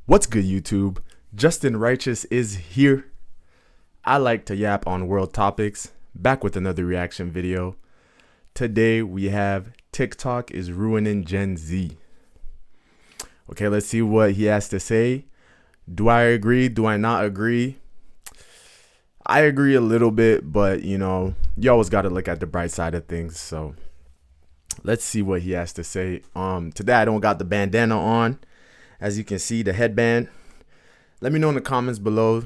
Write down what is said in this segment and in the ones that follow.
What's good, YouTube? Justin Righteous is here. I like to yap on world topics, back with another reaction video. Today we have TikTok is ruining Gen Z. Okay, let's see what he has to say. Do I agree? Do I not agree? I agree a little bit, but you know, you always got to look at the bright side of things. So let's see what he has to say. Today I don't got the bandana on. As you can see, the headband. Let me know in the comments below.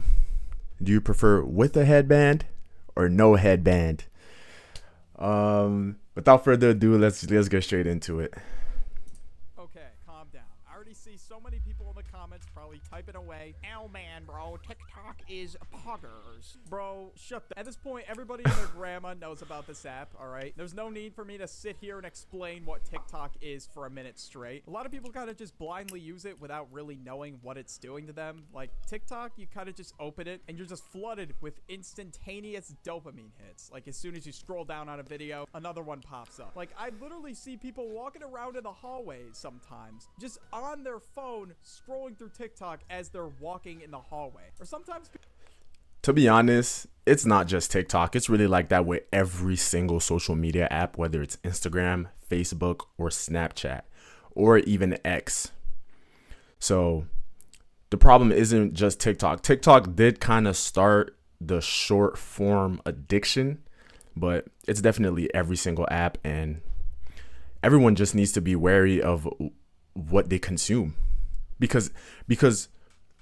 Do you prefer with a headband or no headband? Without further ado, let's get straight into it. Okay, calm down. I already see so many people in the comments probably typing away. Oh man, bro, TikTok is poggers. Bro, shut the. At this point, everybody and their grandma knows about this app, alright? There's no need for me to sit here and explain what TikTok is for a minute straight. A lot of people kind of just blindly use it without really knowing what it's doing to them. Like, TikTok, you kind of just open it and you're just flooded with instantaneous dopamine hits. Like, as soon as you scroll down on a video, another one pops up. Like, I literally see people walking around in the hallways sometimes, just on their phone, scrolling through TikTok as they're walking in the hallway. Or sometimes To be honest, it's not just TikTok. It's really like that with every single social media app, whether it's Instagram, Facebook, or Snapchat, or even X. So the problem isn't just TikTok. TikTok did kind of start the short form addiction, but it's definitely every single app, and everyone just needs to be wary of what they consume, because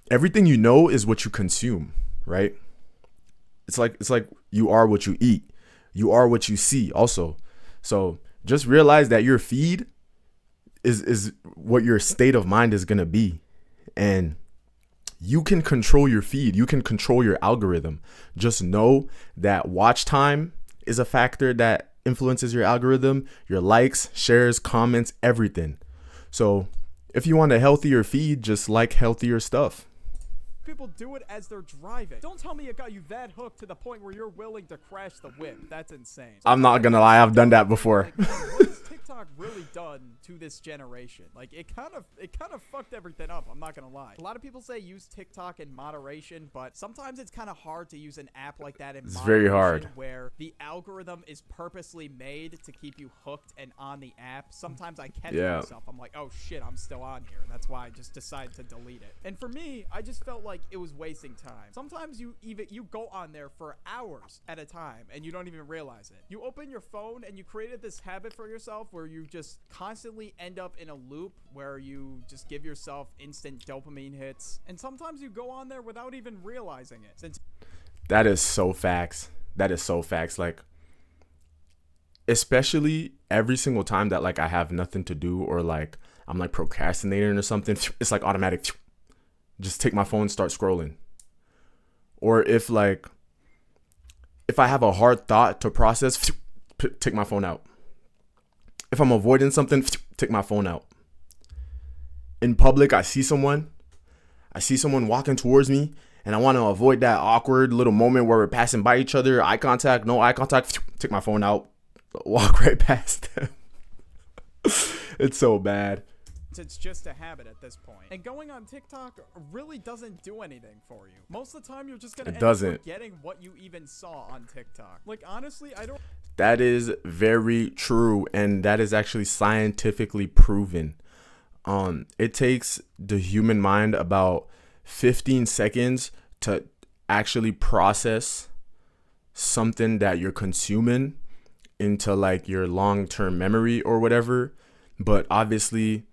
everything you know is what you consume, right? It's like you are what you eat. You are what you see also. So just realize that your feed is what your state of mind is going to be. And you can control your feed. You can control your algorithm. Just know that watch time is a factor that influences your algorithm, your likes, shares, comments, everything. So if you want a healthier feed, just like healthier stuff. people do it as they're driving. Don't tell me it got you that hooked to the point where you're willing to crash the whip. That's insane. I'm not gonna lie, I've done that before. Like, what has TikTok really done to this generation? Like, it kind of fucked everything up. I'm not gonna lie. A lot of people say use TikTok in moderation, but sometimes it's kind of hard to use an app like that in moderation. It's very hard. Where the algorithm is purposely made to keep you hooked and on the app. Sometimes I catch myself. I'm like, oh shit, I'm still on here. And that's why I just decided to delete it. And for me, I just felt like it was wasting time. Sometimes you go on there for hours at a time and you don't even realize it. You open your phone and you created this habit for yourself where you just constantly end up in a loop where you just give yourself instant dopamine hits. And sometimes you go on there without even realizing it. That is so facts. That is so facts. Like, especially every single time that like I have nothing to do or like I'm like procrastinating or something, it's like automatic. Just take my phone, start scrolling. Or if I have a hard thought to process, take my phone out. If I'm avoiding something, take my phone out. In public, I see someone walking towards me and I want to avoid that awkward little moment where we're passing by each other, eye contact, no eye contact, take my phone out, walk right past them. It's so bad. It's just a habit at this point. And going on TikTok really doesn't do anything for you. Most of the time, you're just going to end up forgetting what you even saw on TikTok. Like, honestly, I don't... That is very true, and that is actually scientifically proven. It takes the human mind about 15 seconds to actually process something that you're consuming into like your long-term memory or whatever. But obviously,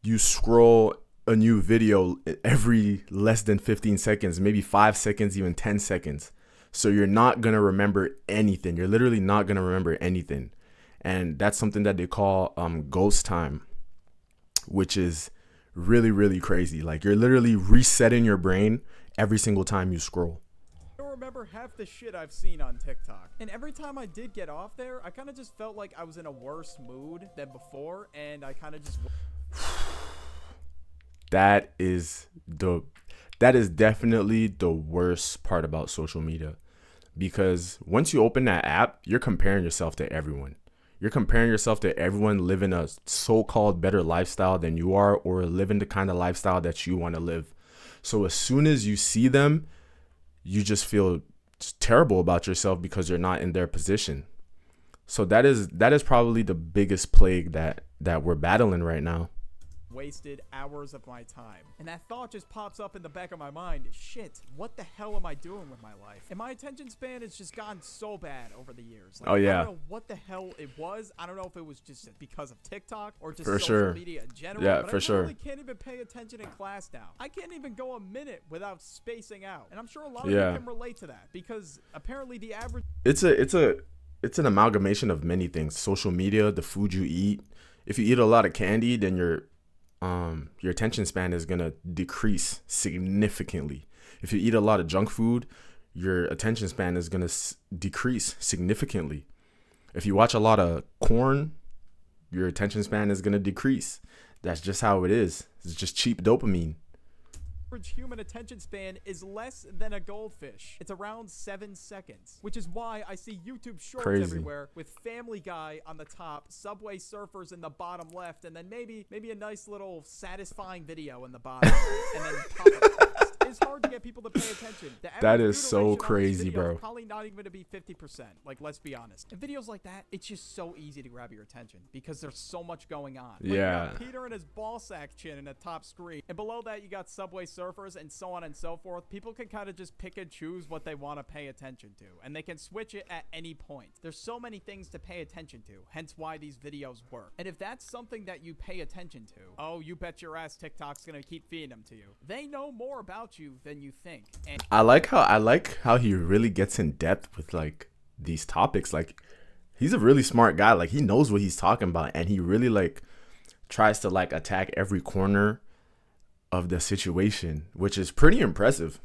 you scroll a new video every less than 15 seconds, maybe 5 seconds, even 10 seconds. So you're not going to remember anything. You're literally not going to remember anything. And that's something that they call ghost time, which is really, really crazy. Like, you're literally resetting your brain every single time you scroll. I don't remember half the shit I've seen on TikTok. And every time I did get off there, I kind of just felt like I was in a worse mood than before. And I kind of just... That is definitely the worst part about social media, because once you open that app, you're comparing yourself to everyone. You're comparing yourself to everyone living a so-called better lifestyle than you are, or living the kind of lifestyle that you want to live. So as soon as you see them, you just feel terrible about yourself because you're not in their position. So that is probably the biggest plague that we're battling right now. Wasted hours of my time. And that thought just pops up in the back of my mind. Shit, what the hell am I doing with my life? And my attention span has just gotten so bad over the years. Like, Oh, yeah. I don't know what the hell it was. I don't know if it was just because of TikTok or just For social sure. media in general. Yeah, but for I sure. literally can't even pay attention in class now. I can't even go a minute without spacing out. And I'm sure a lot of Yeah. you can relate to that, because apparently the average It's an amalgamation of many things. Social media, the food you eat. If you eat a lot of candy, then your attention span is gonna decrease significantly. If you eat a lot of junk food, your attention span is gonna decrease significantly. If you watch a lot of corn, your attention span is gonna decrease. That's just how it is. It's just cheap dopamine. human attention span is less than a goldfish. It's around 7 seconds, which is why I see YouTube shorts Crazy. everywhere with Family Guy on the top, Subway Surfers in the bottom left, and then maybe a nice little satisfying video in the bottom, and then pop-up text. It's hard to get people to pay attention. The That average is view so duration on these crazy, videos bro. is probably not even going to be 50%. Like, let's be honest. In videos like that, it's just so easy to grab your attention because there's so much going on. Like, Yeah. you got Peter and his ball sack chin in the top screen, and below that you got Subway Surfers and so on and so forth. People can kind of just pick and choose what they want to pay attention to, and they can switch it at any point. There's so many things to pay attention to, hence why these videos work. And if that's something that you pay attention to, oh, you bet your ass TikTok's gonna keep feeding them to you. They know more about you than you think. And I like how he really gets in depth with like these topics. Like, he's a really smart guy. Like, he knows what he's talking about, and he really like tries to like attack every corner of the situation, which is pretty impressive.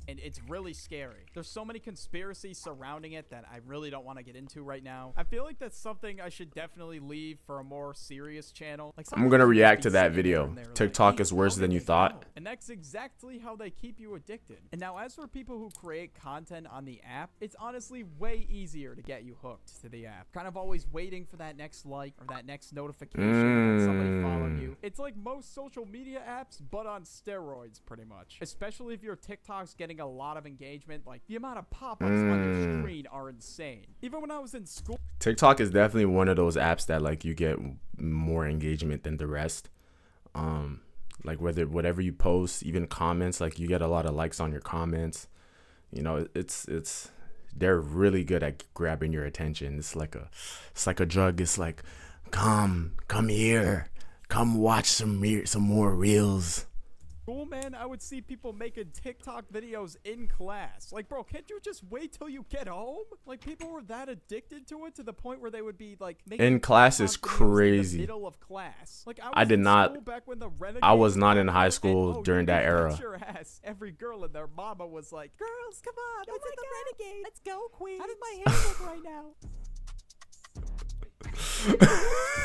and it's really scary. There's so many conspiracies surrounding it that I really don't want to get into right now. I feel like that's something I should definitely leave for a more serious channel. Like, I'm gonna sometimes you react just to be that sitting there video. and they're like, TikTok "Hey, is worse how than did you they thought." know?" And that's exactly how they keep you addicted. And now, as for people who create content on the app, it's honestly way easier to get you hooked to the app. Kind of always waiting for that next like or that next notification that somebody followed you. It's like most social media apps, but on steroids, pretty much. Especially if your TikTok's getting a lot of engagement. Like, the amount of pop-ups on your screen are insane. Even when I was in school, TikTok is definitely one of those apps that like you get more engagement than the rest. Like whatever you post, even comments, like you get a lot of likes on your comments. You know, it's they're really good at grabbing your attention. It's like a drug. It's like, come here, come watch some more reels. man, I would see people making TikTok videos in class. Like, bro, can't you just wait till you get home? Like, people were that addicted to it to the point where they would be like making In class is TikTok videos in crazy. the middle of class. Like, I did in not- school back when the I was Renegades not were in out, high and, school oh, during you that bet era. your ass. Every girl and their mama was like, "Girls, come on, let's hit the Renegade. Let's go, queen. How does my hair look right now?"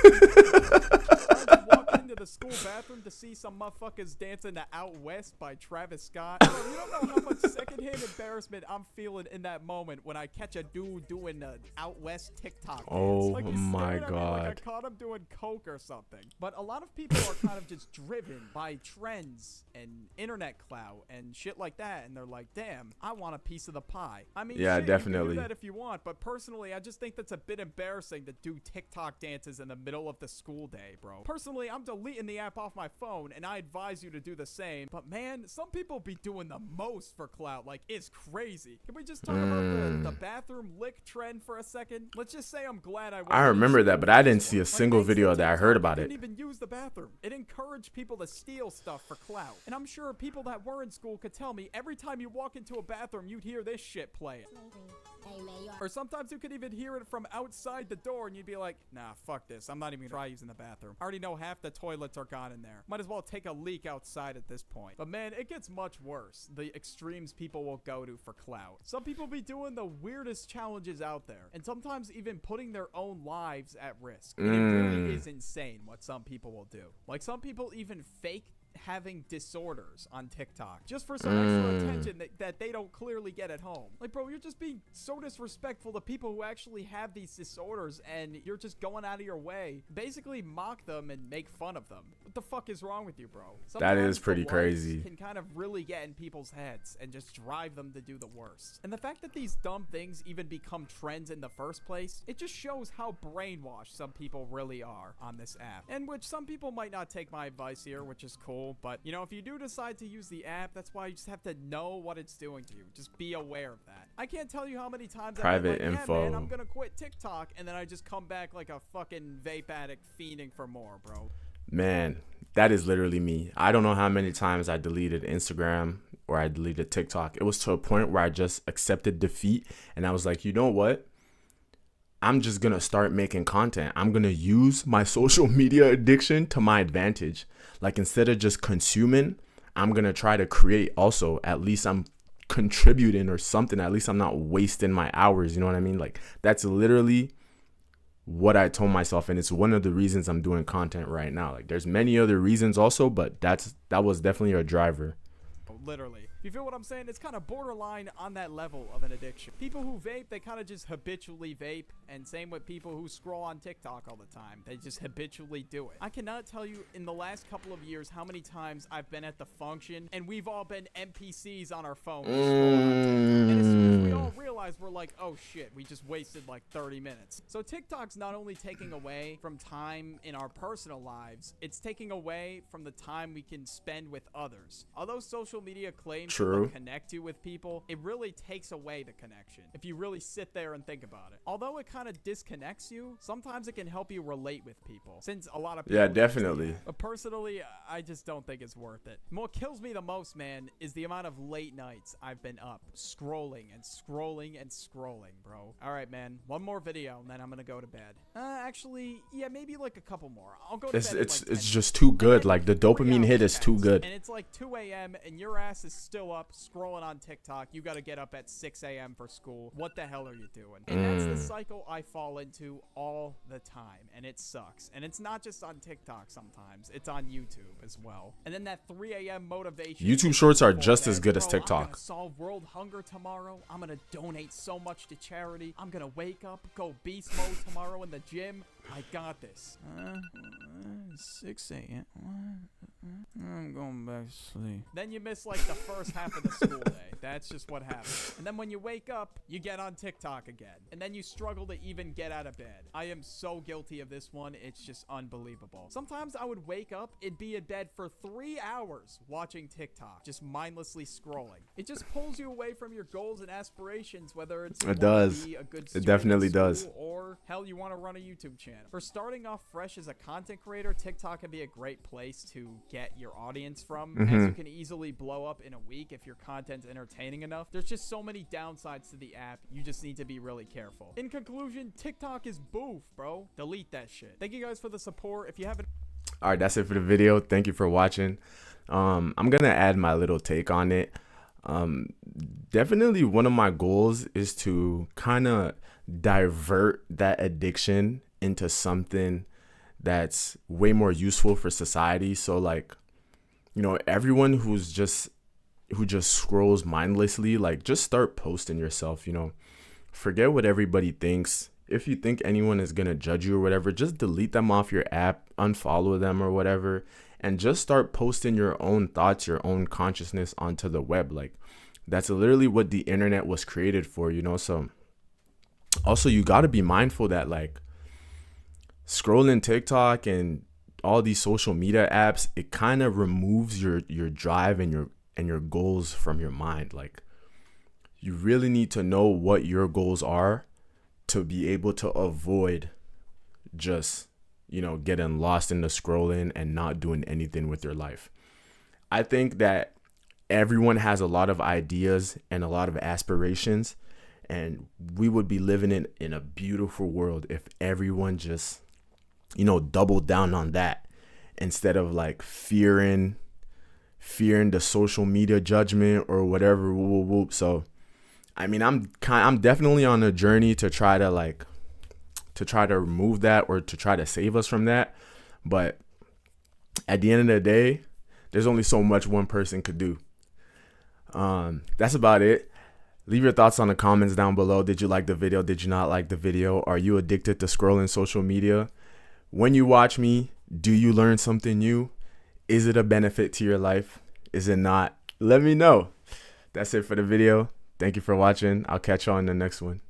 I just walked into the school bathroom to see some motherfuckers dancing to Out West by Travis Scott. Bro, you don't know how much secondhand embarrassment I'm feeling in that moment when I catch a dude doing the Out West TikTok dance. Oh Like, he's my staring at me like I God. caught him doing coke or something. But a lot of people are kind of just driven by trends and internet clout and shit like that, and they're like, damn, I want a piece of the pie. I mean, Yeah, shit, you definitely. can do that if you want, but personally, I just think that's a bit embarrassing to do TikTok dances in the middle of the school day, bro. Personally, I'm deleting the app off my phone, and I advise you to do the same. But man, some people be doing the most for clout. Like, it's crazy. Can we just talk about the bathroom lick trend for a second? Let's just say I'm glad I went I to remember school that, but for I this didn't see one. a single thanks to video that I heard TikTok, about I it. didn't even use the bathroom. It encouraged people to steal stuff for clout. And I'm sure people that were in school could tell me every time you walk into a bathroom, you'd hear this shit playing. Or sometimes you could even hear it from outside the door, and you'd be like, nah, fuck this. I'm not even gonna try using the bathroom. I already know half the toilets are gone in there. Might as well take a leak outside at this point. But man, it gets much worse. The extremes people will go to for clout. Some people be doing the weirdest challenges out there, and sometimes even putting their own lives at risk. And it really is insane what some people will do. Like, some people even fake having disorders on TikTok just for some extra attention that they don't clearly get at home. Like, bro, you're just being so disrespectful to people who actually have these disorders, and you're just going out of your way, basically mock them and make fun of them. What the fuck is wrong with you, bro? That is Sometimes pretty the likes crazy. Can kind of really get in people's heads and just drive them to do the worst. And the fact that these dumb things even become trends in the first place, it just shows how brainwashed some people really are on this app. And which some people might not take my advice here, which is cool, but you know, if you do decide to use the app, that's why you just have to know what it's doing to you. Just be aware of that. I can't tell you how many times Private I've been like, info. yeah, man, I'm gonna quit TikTok, and then I just come back like a fucking vape addict fiending for more, bro. Man, that is literally me. I don't know how many times I deleted Instagram or I deleted TikTok. It was to a point where I just accepted defeat, and I was like, you know what? I'm just going to start making content. I'm going to use my social media addiction to my advantage. Like, instead of just consuming, I'm going to try to create also. At least I'm contributing or something. At least I'm not wasting my hours. You know what I mean? Like, that's literally what I told myself. And it's one of the reasons I'm doing content right now. Like, there's many other reasons also, but that was definitely a driver. Literally. You feel what I'm saying? It's kind of borderline on that level of an addiction. People who vape, they kind of just habitually vape, and same with people who scroll on TikTok all the time. They just habitually do it. I cannot tell you in the last couple of years how many times I've been at the function, and we've all been NPCs on our phones scrolling on TikTok. And as soon as we all realize, we're like, oh shit, we just wasted like 30 minutes. So TikTok's not only taking away from time in our personal lives, it's taking away from the time we can spend with others. Although social media claims True. to connect you with people, it really takes away the connection if you really sit there and think about it. Although it kind of disconnects you, sometimes it can help you relate with people, since a lot of people Yeah, definitely. But personally, I just don't think it's worth it. What kills me the most, man, is the amount of late nights I've been up scrolling and scrolling and scrolling, bro. All right, man, one more video and then I'm gonna go to bed. Actually, yeah, maybe like a couple more. I'll go to bed in like 10 It's just too good. Like, the dopamine hit is too good. and it's like 2 a.m. and your ass is still up scrolling on TikTok. You got to get up at 6 a.m. for school. What the hell are you doing? And that's the cycle I fall into all the time, and it sucks. And it's not just on TikTok sometimes. It's on YouTube as well. And then that 3 a.m. motivation. YouTube shorts are just as good as I'm TikTok. gonna solve world hunger tomorrow. I'm going to donate so much to charity. I'm going to wake up, go beast mode tomorrow in the gym. I got this. 6 a.m. I'm going back to sleep. Then you miss like the first half of the school day. That's just what happens. And then when you wake up, you get on TikTok again. And then you struggle to even get out of bed. I am so guilty of this one. It's just unbelievable. Sometimes I would wake up and be in bed for 3 hours watching TikTok, just mindlessly scrolling. It just pulls you away from your goals and aspirations, whether it's It does. be a good It definitely student in does. school, or hell, you want to run a YouTube channel. For starting off fresh as a content creator, TikTok can be a great place to get your audience from, as you can easily blow up in a week if your content's entertaining enough. There's just so many downsides to the app. You just need to be really careful. In conclusion, TikTok is boof, bro. Delete that shit. Thank you guys for the support. If you haven't... All right, that's it for the video. Thank you for watching. I'm going to add my little take on it. Definitely one of my goals is to kind of divert that addiction into something that's way more useful for society. So like, you know, everyone who just scrolls mindlessly, like, just start posting yourself, you know, forget what everybody thinks. If you think anyone is going to judge you or whatever, just delete them off your app, unfollow them or whatever, and just start posting your own thoughts, your own consciousness onto the web. Like, that's literally what the internet was created for, you know? So also, you got to be mindful that, like, scrolling TikTok and all these social media apps, it kind of removes your drive and your goals from your mind. Like, you really need to know what your goals are to be able to avoid just, you know, getting lost in the scrolling and not doing anything with your life. I think that everyone has a lot of ideas and a lot of aspirations, and we would be living in a beautiful world if everyone just, you know, doubled down on that instead of like fearing the social media judgment or whatever. So, I mean, I'm definitely on a journey to try to remove that or to try to save us from that. But at the end of the day, There's only so much one person could do. That's about it. Leave your thoughts on the comments down below. Did you like the video? Did you not like the video? Are you addicted to scrolling social media? When you watch me, do you learn something new? Is it a benefit to your life? Is it not? Let me know. That's it for the video. Thank you for watching. I'll catch you on the next one.